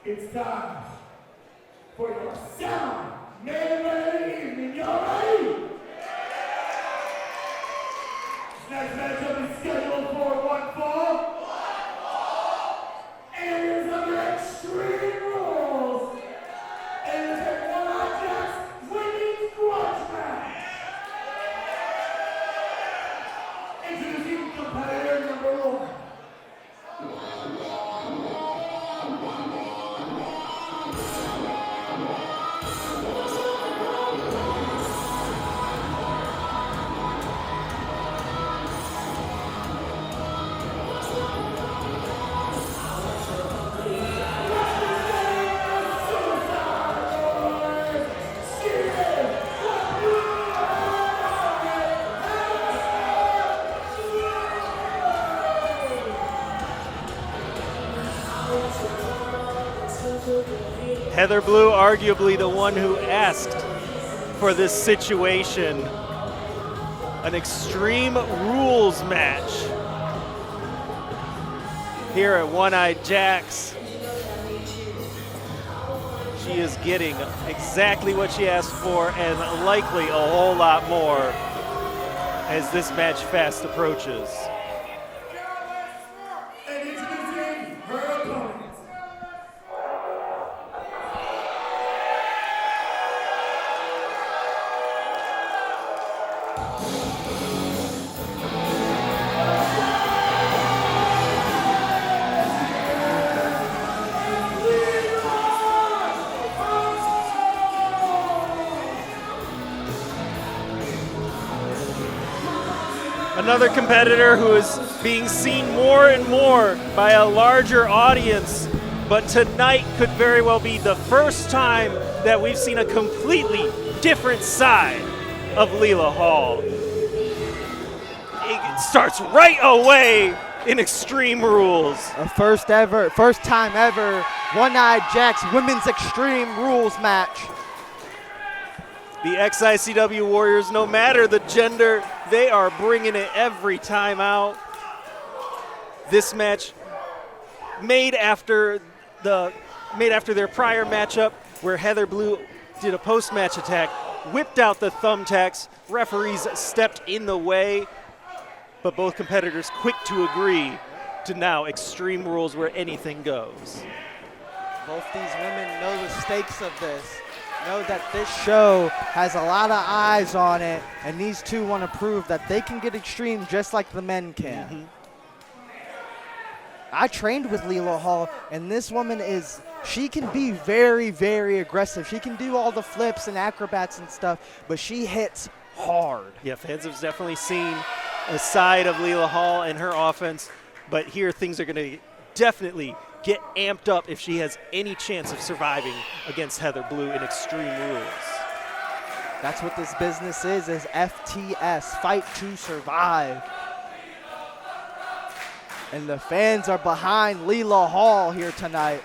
It's time for your sound melee evening. Y'all ready? This next matchup is scheduled for one fall. And it is under extreme rules. And it is a one-on-one winning squash match. Introducing competitor number 1. Heather Blue, arguably the one who asked for this situation. An Extreme Rules match here at One-Eyed Jack's. She is getting exactly what she asked for and likely a whole lot more as this match fast approaches. And introducing her opponent. Another competitor who is being seen more and more by a larger audience, but tonight could very well be the first time that we've seen a completely different side of Leela Hall. It starts right away in Extreme Rules. A first time ever One-Eyed Jack's Women's Extreme Rules match. The XICW Warriors, no matter the gender, they are bringing it every time out. This match made after their prior matchup where Heather Blue did a post-match attack, whipped out the thumbtacks, referees stepped in the way, but both competitors quick to agree to now Extreme Rules where anything goes. Both these women know the stakes of this. Know that this show has a lot of eyes on it, and these two want to prove that they can get extreme just like the men can. Mm-hmm. I trained with Leela Hall, and this woman she can be very, very aggressive. She can do all the flips and acrobats and stuff, but she hits hard. Yeah, fans have definitely seen a side of Leela Hall and her offense, but here things are going to definitely get amped up if she has any chance of surviving against Heather Blue in Extreme Rules. That's what this business is FTS, Fight to Survive. And the fans are behind Leela Hall here tonight.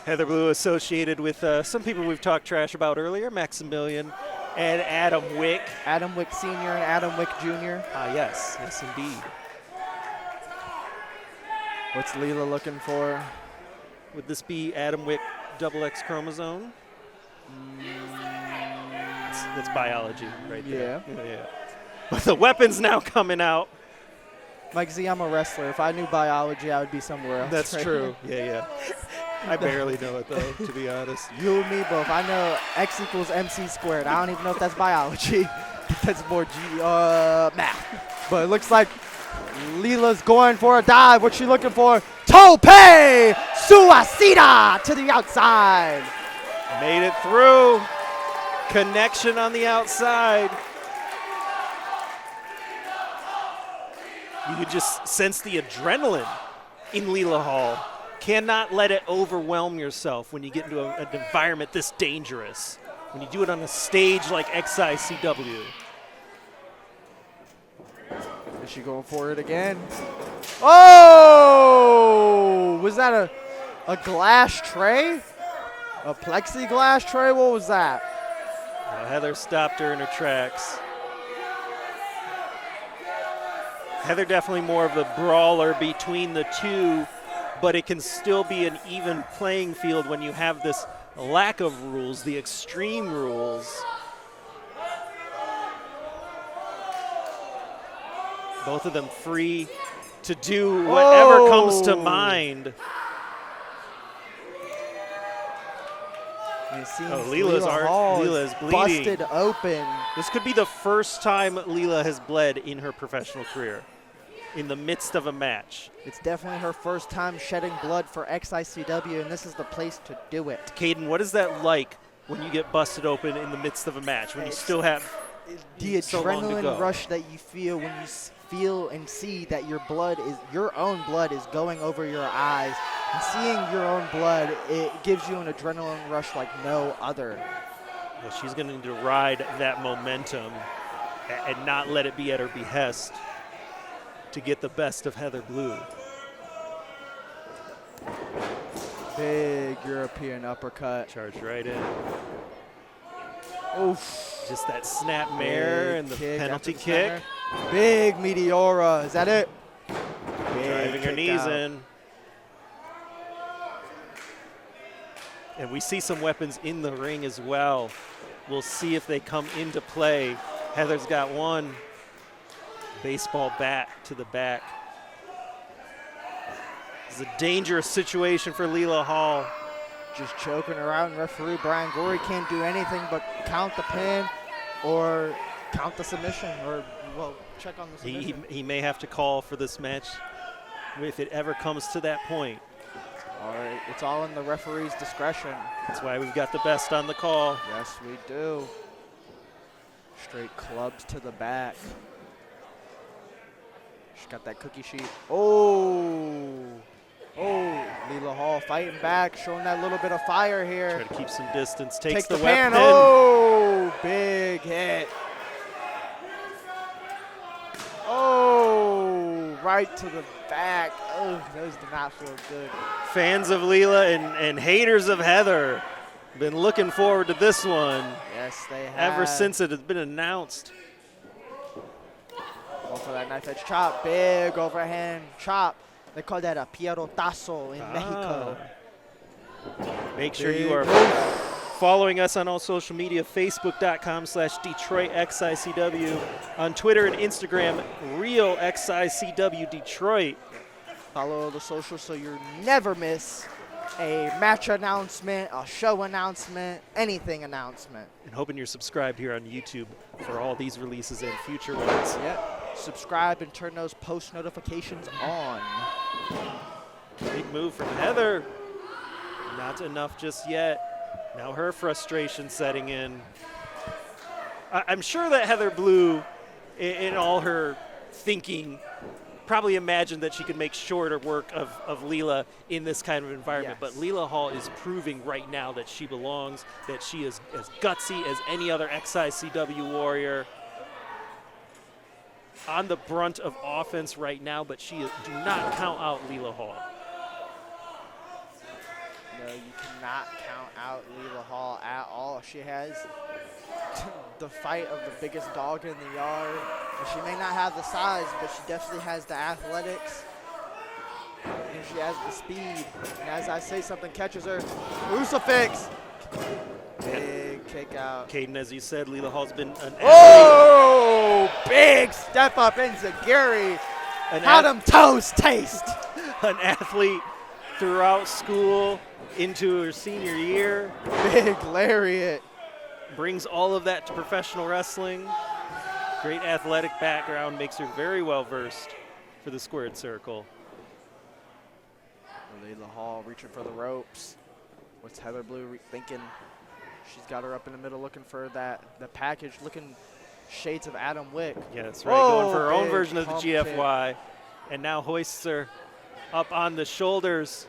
Heather Blue associated with some people we've talked trash about earlier, Maximilian and Adam Wick. Adam Wick Sr. and Adam Wick Jr. Yes, indeed. What's Leela looking for? Would this be Adam Wick XX chromosome? That's biology right there. Yeah. But the weapon's now coming out. Mike Z, I'm a wrestler. If I knew biology, I would be somewhere else. That's right? true. Yeah. I barely know it, though, to be honest. You and me both. I know X equals MC squared. I don't even know if that's biology. That's more math. But it looks like Leela's going for a dive. What's she looking for? Tope Suicida to the outside. Made it through. Connection on the outside. You could just sense the adrenaline in Leela Hall. Cannot let it overwhelm yourself when you get into an environment this dangerous. When you do it on a stage like XICW. Is she going for it again? Oh! Was that a glass tray? A plexiglass tray? What was that? Heather stopped her in her tracks. Heather definitely more of the brawler between the two. but it can still be an even playing field when you have this lack of rules, the extreme rules. Both of them free to do whatever comes to mind. Leela is bleeding. Busted open. This could be the first time Leela has bled in her professional career in the midst of a match. It's definitely her first time shedding blood for XICW, and this is the place to do it. Caden, what is that like when you get busted open in the midst of a match, when you still have the so long to go? adrenaline rush that you feel when you feel and see that your own blood is going over your eyes, and seeing your own blood, it gives you an adrenaline rush like no other. Well, she's going to need to ride that momentum and not let it be at her behest to get the best of Heather Blue. Big European uppercut. Charged right in. Oof. Just that snap mare and the penalty kick. Big Meteora. Is that it? Driving her knees in. And we see some weapons in the ring as well. We'll see if they come into play. Heather's got one baseball bat to the back. This is a dangerous situation for Leela Hall. Just choking her out, and referee Brian Gorie can't do anything but count the pin or count the submission, or, well, check on the submission. He may have to call for this match if it ever comes to that point. All right, it's all in the referee's discretion. That's why we've got the best on the call. Yes, we do. Straight clubs to the back. She's got that cookie sheet. Oh, Leela Hall fighting back, showing that little bit of fire here. Try to keep some distance, takes the weapon. pan. Oh, big hit. Oh, right to the back. Oh, those did not feel good. Fans of Leela and haters of Heather been looking forward to this one. Yes, they have. Ever since it has been announced. Go for that knife edge chop. Big overhand chop. They call that a pierrotazo in Mexico. Make sure you are following us on all social media, facebook.com/DetroitXICW, on Twitter and Instagram, Real XICW Detroit. Follow the socials so you never miss a match announcement, a show announcement, anything announcement. And hoping you're subscribed here on YouTube for all these releases and future ones. Yep. Subscribe and turn those post notifications on. Big move from Heather. Not enough just yet. Now her frustration setting in. I'm sure that Heather Blue, in all her thinking, probably imagined that she could make shorter work of Leela in this kind of environment. Yes. But Leela Hall is proving right now that she belongs, that she is as gutsy as any other XICW warrior. On the brunt of offense right now, but do not count out Leela Hall. No, you cannot count out Leela Hall at all. She has the fight of the biggest dog in the yard. And she may not have the size, but she definitely has the athletics. And she has the speed. And as I say, something catches her. Crucifix! Big kick out. Caden, as you said, Leela Hall's been an athlete. Oh, big step up into Gorie. How them toes taste? An athlete throughout school into her senior year. Big lariat. Brings all of that to professional wrestling. Great athletic background, makes her very well versed for the squared circle. Leela Hall reaching for the ropes. What's Heather Blue thinking? She's got her up in the middle looking for the package, looking shades of Adam Wick. Yeah, that's right. Going for her own version of the GFY. Kick. And now hoists her up on the shoulders.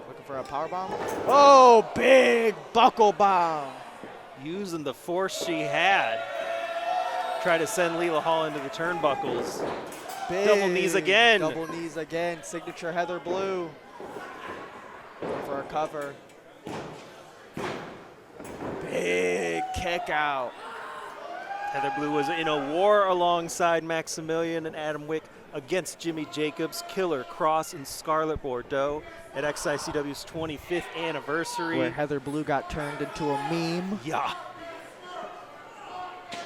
Looking for a power bomb. Oh, big buckle bomb. Using the force she had. Try to send Leela Hall into the turnbuckles. Big double knees again. Double knees again. Signature Heather Blue. Looking for a cover. Big kick out. Heather Blue was in a war alongside Maximilian and Adam Wick against Jimmy Jacobs, Killer Cross, and Scarlett Bordeaux at XICW's 25th anniversary. Where Heather Blue got turned into a meme. Yeah.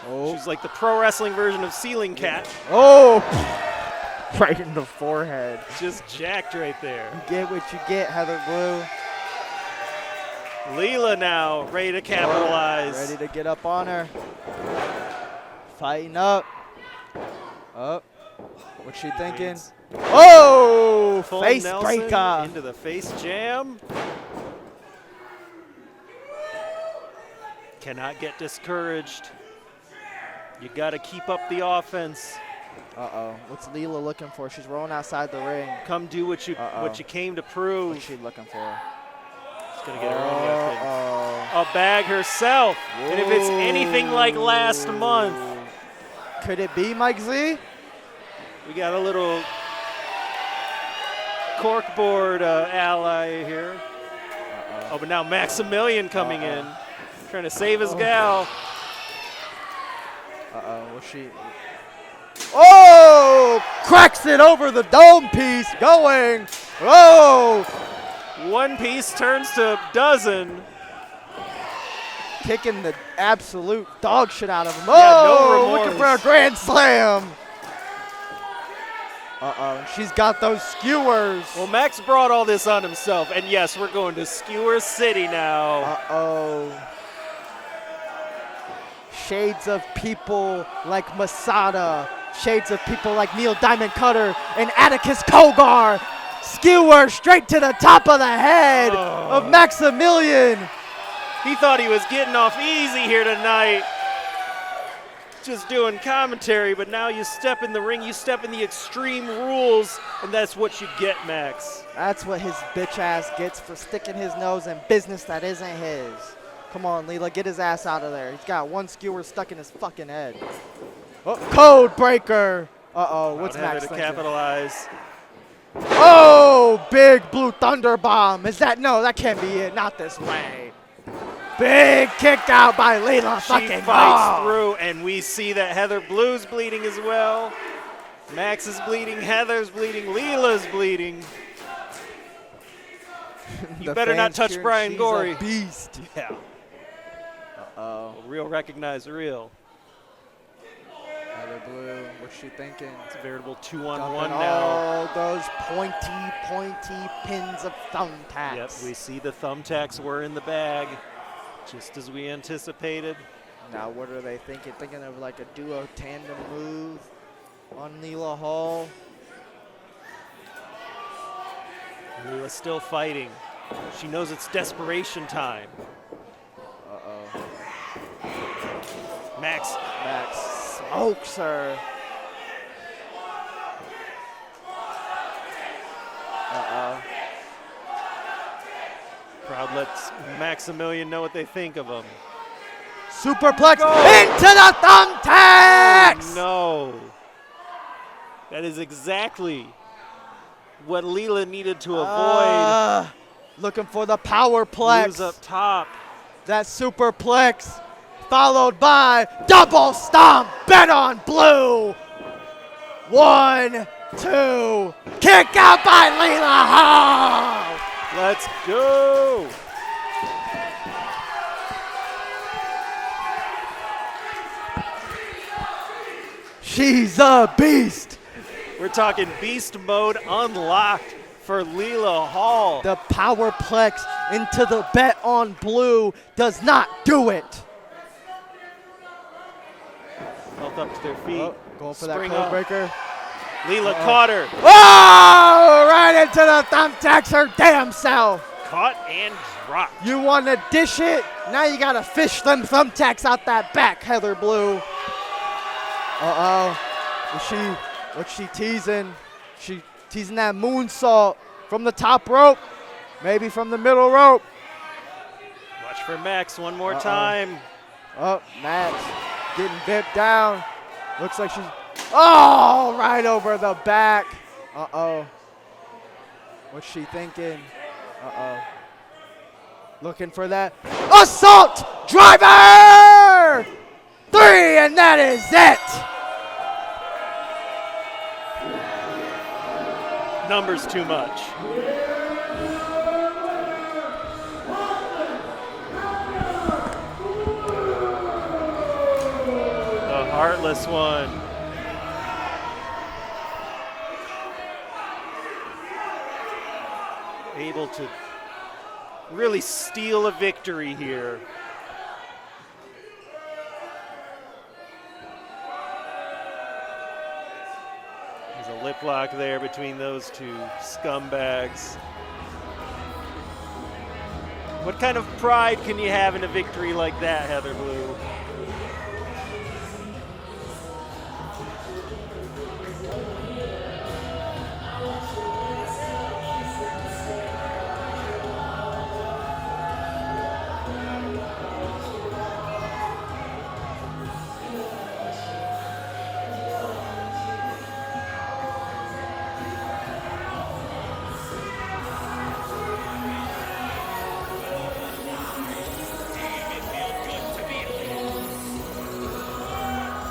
Oh. She's like the pro wrestling version of Ceiling Cat. Oh! Right in the forehead. Just jacked right there. You get what you get, Heather Blue. Leela now ready to capitalize. Ready to get up on her. Fighting up. Up. What's she thinking? Oh! Full Face Nelson breaker. into the face jam. Cannot get discouraged. You got to keep up the offense. Uh-oh. What's Leela looking for? She's rolling outside the ring. Come do what you came to prove. What's she looking for? She's gonna get her own weapon. A bag herself. And if it's anything like last month, could it be Mike Z? we got a little corkboard ally here. Oh, but now Maximilian coming in, trying to save his gal. What's she? Oh! Cracks it over the dome piece. Going. Oh! One piece turns to a dozen. Kicking the absolute dog shit out of him. Yeah, Oh! no Looking for a grand slam. She's got those skewers. Well, Max brought all this on himself. And yes, we're going to Skewer City now. Shades of people like Masada. Shades of people like Neil Diamond Cutter and Atticus Kogar. Skewer straight to the top of the head of Maximilian. He thought he was getting off easy here tonight, just doing commentary, but now you step in the ring, you step in the Xtreme rules, and that's what you get, Max. That's what his bitch ass gets for sticking his nose in business that isn't his. Come on, Leela, get his ass out of there. He's got one skewer stuck in his fucking head. Oh, code breaker. What's Max to thinking? capitalize. Oh, big blue thunder bomb. Is that? No, that can't be it. Not this way. Big kick out by Leela. She fights through, and we see that Heather Blue's bleeding as well. Max is bleeding, Heather's bleeding, Leela's bleeding. You better not touch Brian Gorie. Beast. Yeah. Real recognize real. Heather Blue, what's she thinking? It's a veritable 2-on-1 Dumping now. all those pointy pins of thumbtacks. Yep, we see the thumbtacks were in the bag, just as we anticipated. Now what are they thinking? Thinking of like a duo tandem move on Leela Hall. Leela's still fighting. She knows it's desperation time. Max Smokes her. Crowd lets Maximilian know what they think of him. Superplex into the thumbtacks! No. That is exactly what Leela needed to avoid. Looking for the powerplex. Blue's up top. That superplex followed by double stomp. Bet on Blue. 1, 2. Kick out by Leela Hall. Let's go. She's a beast. We're talking beast mode unlocked for Leela Hall. The powerplex into the bet on Blue does not do it. Both up to their feet. Going for Spring that code up. breaker. Leela caught her. Oh, right into the thumbtacks her damn self. Caught and dropped. You want to dish it? Now you got to fish them thumbtacks out that back, Heather Blue. What's she teasing? She teasing that moonsault from the top rope, maybe from the middle rope. Watch for Max one more time. Oh, Max getting dipped down. Looks like she's, oh, right over the back. What's she thinking? Looking for that assault driver! 3, and that is it. Numbers too much. The Heartless one. Able to really steal a victory here. There's a lip lock there between those two scumbags. What kind of pride can you have in a victory like that, Heather Blue?